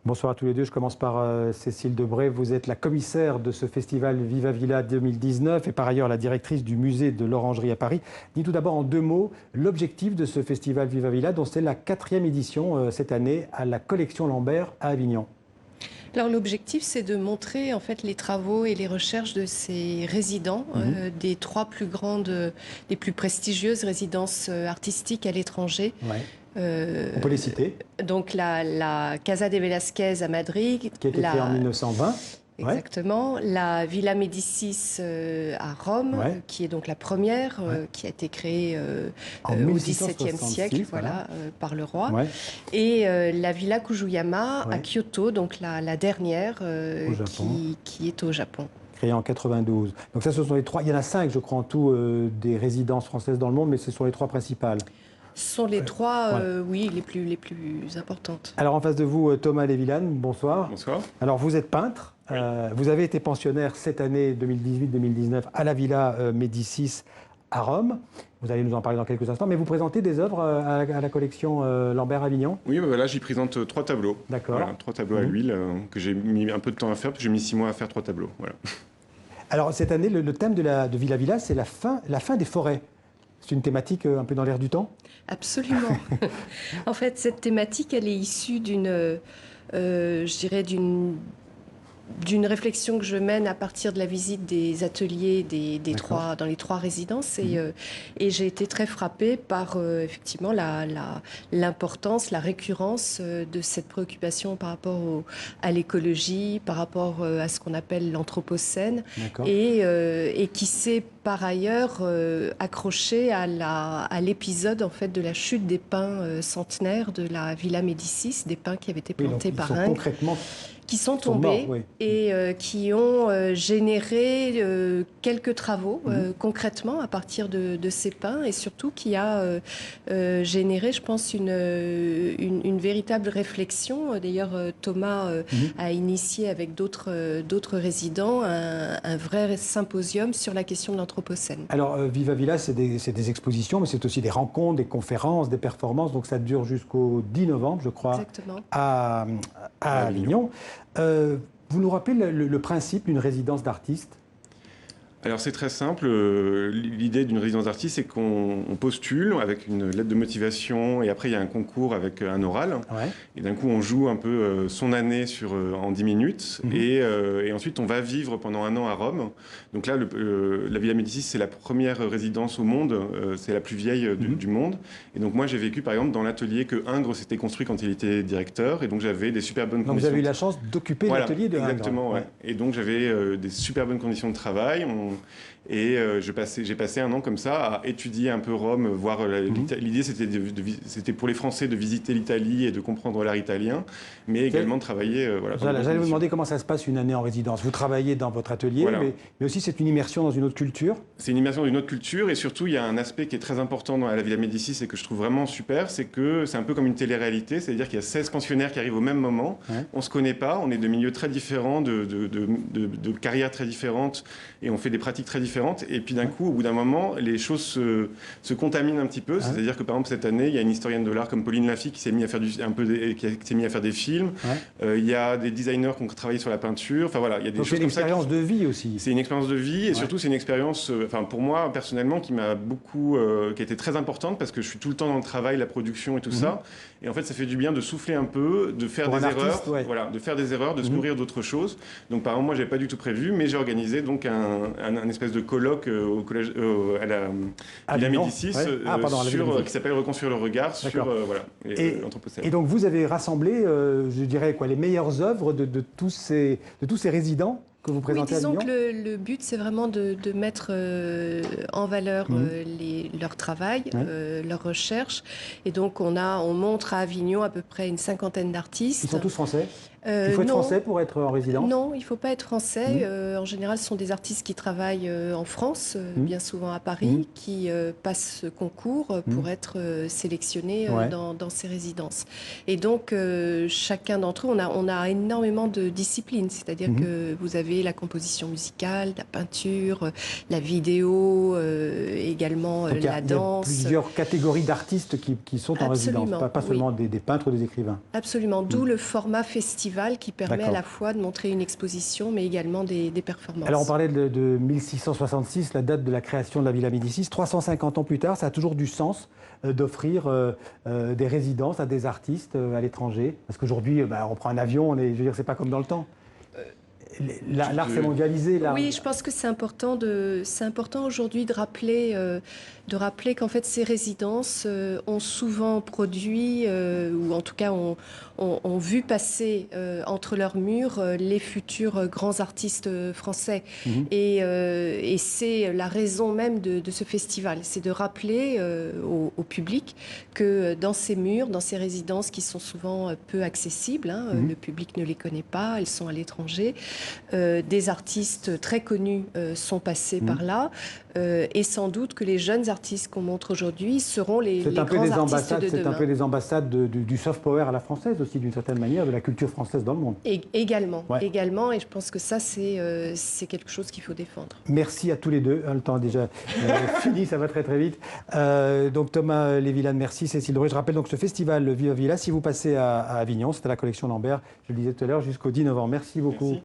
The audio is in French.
Bonsoir à tous les deux. Je commence par Cécile Debré. Vous êtes la commissaire de ce festival Viva Villa 2019 et par ailleurs la directrice du musée de l'Orangerie à Paris. Dites tout d'abord en deux mots l'objectif de ce festival Viva Villa, dont c'est la 4e édition cette année à la collection Lambert à Avignon. Alors l'objectif, c'est de montrer en fait les travaux et les recherches de ces résidents des trois plus grandes, des plus prestigieuses résidences artistiques à l'étranger. Ouais. On peut les citer. Donc la Casa de Velázquez à Madrid. Qui a été créée en 1920. Exactement. Ouais. La Villa Médicis à Rome, qui est donc la première, qui a été créée au XVIIe siècle par le roi. Ouais. Et la Villa Kujuyama à Kyoto, donc la dernière, qui est au Japon. Créée en 92. Donc ça, ce sont les trois. Il y en a 5, je crois, en tout, des résidences françaises dans le monde, mais ce sont les trois principales. Ce sont les trois, oui, les plus importantes. Alors en face de vous, Thomas Lévillane, bonsoir. Bonsoir. Alors vous êtes peintre. Oui. Vous avez été pensionnaire cette année 2018-2019 à la Villa Médicis à Rome. Vous allez nous en parler dans quelques instants, mais vous présentez des œuvres à la collection Lambert Avignon. Oui, là j'y présente 3 tableaux. D'accord. Voilà, 3 tableaux à l'huile que j'ai mis un peu de temps à faire, parce que j'ai mis 6 mois à faire 3 tableaux. Voilà. Alors cette année, le thème de Villa Villa, c'est la fin des forêts. C'est une thématique un peu dans l'air du temps? Absolument. En fait, cette thématique, elle est issue je dirais, d'une réflexion que je mène à partir de la visite des ateliers dans les trois résidences. Et j'ai été très frappée par effectivement l'importance, la récurrence de cette préoccupation par rapport à l'écologie, par rapport à ce qu'on appelle l'anthropocène, et qui s'est par ailleurs accroché à l'épisode en fait de la chute des pins centenaires de la Villa Médicis, des pins qui avaient été plantés par Ingres. Qui sont tombés et qui ont généré quelques travaux concrètement à partir de ces pins, et surtout qui a généré, je pense, une véritable réflexion. D'ailleurs, Thomas a initié avec d'autres résidents un vrai symposium sur la question de l'anthropocène. Alors, Viva Villa, c'est des expositions, mais c'est aussi des rencontres, des conférences, des performances. Donc ça dure jusqu'au 10 novembre, je crois, à Avignon. Vous nous rappelez le principe d'une résidence d'artiste? Alors c'est très simple, l'idée d'une résidence d'artiste, c'est qu'on postule avec une lettre de motivation et après il y a un concours avec un oral. Et d'un coup on joue un peu son année en 10 minutes et ensuite on va vivre pendant 1 an à Rome. Donc là la Villa Médicis, c'est la première résidence au monde, c'est la plus vieille du monde. Et donc moi j'ai vécu par exemple dans l'atelier que Ingres s'était construit quand il était directeur, et donc j'avais des super bonnes conditions. Donc vous avez eu la chance d'occuper l'atelier de Ingres. Exactement, Et donc j'avais des super bonnes conditions de travail. J'ai passé 1 an comme ça à étudier un peu Rome, voir l'idée c'était pour les Français de visiter l'Italie et de comprendre l'art italien, mais également de travailler. J'allais vous demander comment ça se passe une année en résidence. Vous travaillez dans votre atelier, mais aussi c'est une immersion dans une autre culture. C'est une immersion dans une autre culture, et surtout il y a un aspect qui est très important dans la Villa Médicis et que je trouve vraiment super, c'est que c'est un peu comme une télé-réalité, c'est-à-dire qu'il y a 16 pensionnaires qui arrivent au même moment. On se connaît pas, on est de milieux très différents, de carrières très différentes, et on fait des pratiques très différentes, et puis d'un coup, au bout d'un moment, les choses se contaminent un petit peu. C'est-à-dire que par exemple cette année, il y a une historienne de l'art comme Pauline Laffitte qui s'est mise à faire des films. Il y a des designers qui ont travaillé sur la peinture. Enfin voilà, il y a des choses comme ça. C'est une expérience de vie aussi. C'est une expérience de vie, et surtout c'est une expérience, pour moi personnellement, qui m'a beaucoup, qui a été très importante, parce que je suis tout le temps dans le travail, la production et tout ça. Et en fait, ça fait du bien de souffler un peu, de faire des erreurs, de faire des erreurs, de se nourrir d'autres choses. Donc par exemple, moi, j'avais pas du tout prévu, mais j'ai organisé donc un espèce de colloque au collège, à la Villa Médicis, qui s'appelle Reconstruire le regard sur l'anthropocène. Et donc vous avez rassemblé, je dirais les meilleures œuvres de tous ces résidents que vous présentez à Avignon. Disons que le but, c'est vraiment de mettre en valeur leur travail, leur recherche. Et donc, on montre à Avignon à peu près une 50aine d'artistes. Ils sont tous français? Il faut être français pour être en résidence? Non, il ne faut pas être français. En général, ce sont des artistes qui travaillent en France, bien souvent à Paris, qui passent ce concours pour être sélectionnés dans ces résidences. Et donc, chacun d'entre eux, on a énormément de disciplines. C'est-à-dire que vous avez la composition musicale, la peinture, la vidéo, également donc, la danse. Il y a plusieurs catégories d'artistes qui sont en résidence, pas seulement des peintres ou des écrivains. Absolument, d'où le format festival festival qui permet à la fois de montrer une exposition, mais également des performances. Alors on parlait de 1666, la date de la création de la Villa Médicis. 350 ans plus tard, ça a toujours du sens d'offrir des résidences à des artistes à l'étranger. Parce qu'aujourd'hui, on prend un avion, je veux dire, c'est pas comme dans le temps. L'art s'est mondialisé. Oui, je pense que c'est important aujourd'hui de rappeler qu'en fait ces résidences ont souvent produit, ou en tout cas ont vu passer entre leurs murs les futurs grands artistes français. Et c'est la raison même de ce festival, c'est de rappeler au public que dans ces murs, dans ces résidences qui sont souvent peu accessibles, le public ne les connaît pas, elles sont à l'étranger. Des artistes très connus sont passés par là, et sans doute que les jeunes artistes qu'on montre aujourd'hui seront les grands artistes de demain. C'est un peu des ambassades du soft power à la française aussi, d'une certaine manière, de la culture française dans le monde. Également, et je pense que ça, c'est quelque chose qu'il faut défendre. Merci à tous les deux. Le temps est déjà fini, ça va très très vite. Donc Thomas Lévillane, merci. Cécile Drouet. Je rappelle donc ce festival Viva Villa, si vous passez à Avignon, c'est à la collection Lambert, je le disais tout à l'heure, jusqu'au 10 novembre. Merci beaucoup. Merci.